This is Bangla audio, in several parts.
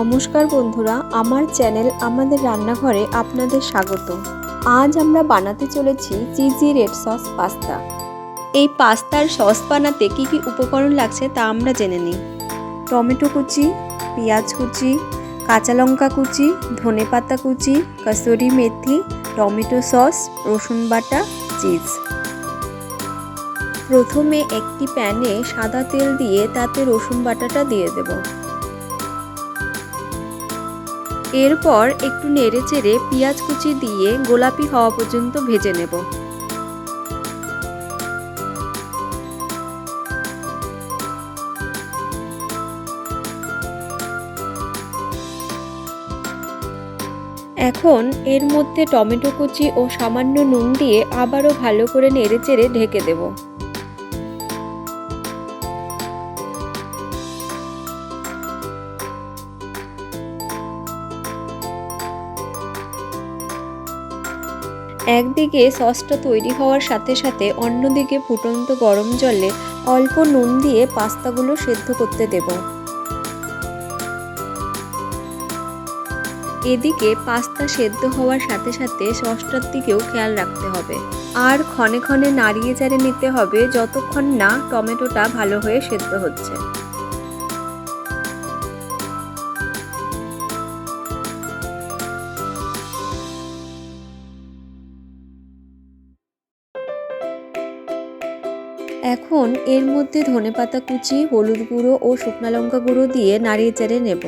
নমস্কার বন্ধুরা, আমার চ্যানেল আমাদের রান্নাঘরে আপনাদের স্বাগত। আজ আমরা বানাতে চলেছি চিজি রেড সস পাস্তা। এই পাস্তার সস বানাতে কি কি উপকরণ লাগছে তা আমরা জেনে নিই। টমেটো কুচি, পেঁয়াজ কুচি, কাঁচা লঙ্কা কুচি, ধনেপাতা কুচি, কসুরি মেথি, টমেটো সস, রসুন বাটা, চিজ। প্রথমে একটি প্যানে সাদা তেল দিয়ে তাতে রসুন বাটাটা দিয়ে দেব। এরপর একটু নেড়েচেড়ে পেঁয়াজ কুচি দিয়ে গোলাপি হওয়া পর্যন্ত ভেজে নেব। এখন এর মধ্যে টমেটো কুচি ও সামান্য নুন দিয়ে আবারও ভালো করে নেড়েচেড়ে ঢেকে দেব। একদিকে সসটা তৈরি হওয়ার সাথে সাথে অন্যদিকে ফুটন্ত গরম জলে অল্প নুন দিয়ে পাস্তাগুলো সেদ্ধ করতে দেব। এদিকে পাস্তা সেদ্ধ হওয়ার সাথে সাথে সসটার দিকেও খেয়াল রাখতে হবে, আর ক্ষণে ক্ষণে নাড়িয়ে চাড়িয়ে নিতে হবে যতক্ষণ না টমেটোটা ভালো হয়ে সেদ্ধ হচ্ছে। এখন এর মধ্যে ধনেপাতা কুচি, হলুদ গুঁড়ো ও শুকনো লঙ্কা গুঁড়ো দিয়ে নাড়িয়ে চাড়িয়ে নেব।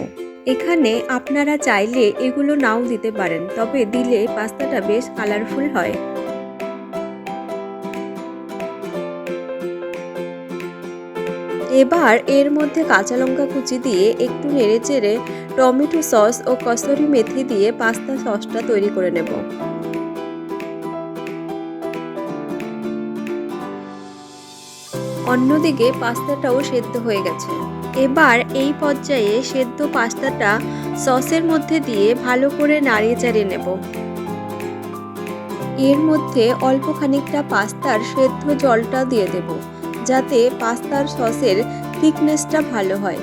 এখানে আপনারা চাইলে এগুলো নাও দিতে পারেন, তবে দিলে পাস্তাটা বেশ কালারফুল হয়। এবার এর মধ্যে কাঁচা লঙ্কা কুচি দিয়ে একটু নেড়েচেড়ে টমেটো সস ও কসুরি মেথি দিয়ে পাস্তা সসটা তৈরি করে নেব। অন্যদিকে পাস্তাটাও সেদ্ধ হয়ে গেছে। এবার এই পর্যায়ে সেদ্ধ পাস্তাটা সসের মধ্যে দিয়ে ভালো করে নাড়িয়ে চাড়িয়ে নেব। এর মধ্যে অল্প খানিকটা পাস্তার সেদ্ধ জলটা দিয়ে দেব, যাতে পাস্তার সসের থিকনেসটা ভালো হয়।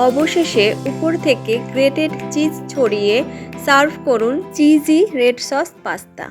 অবশেষে উপর থেকে গ্রেটেড চিজ ছড়িয়ে সার্ভ করুন চিজি রেড সস পাস্তা।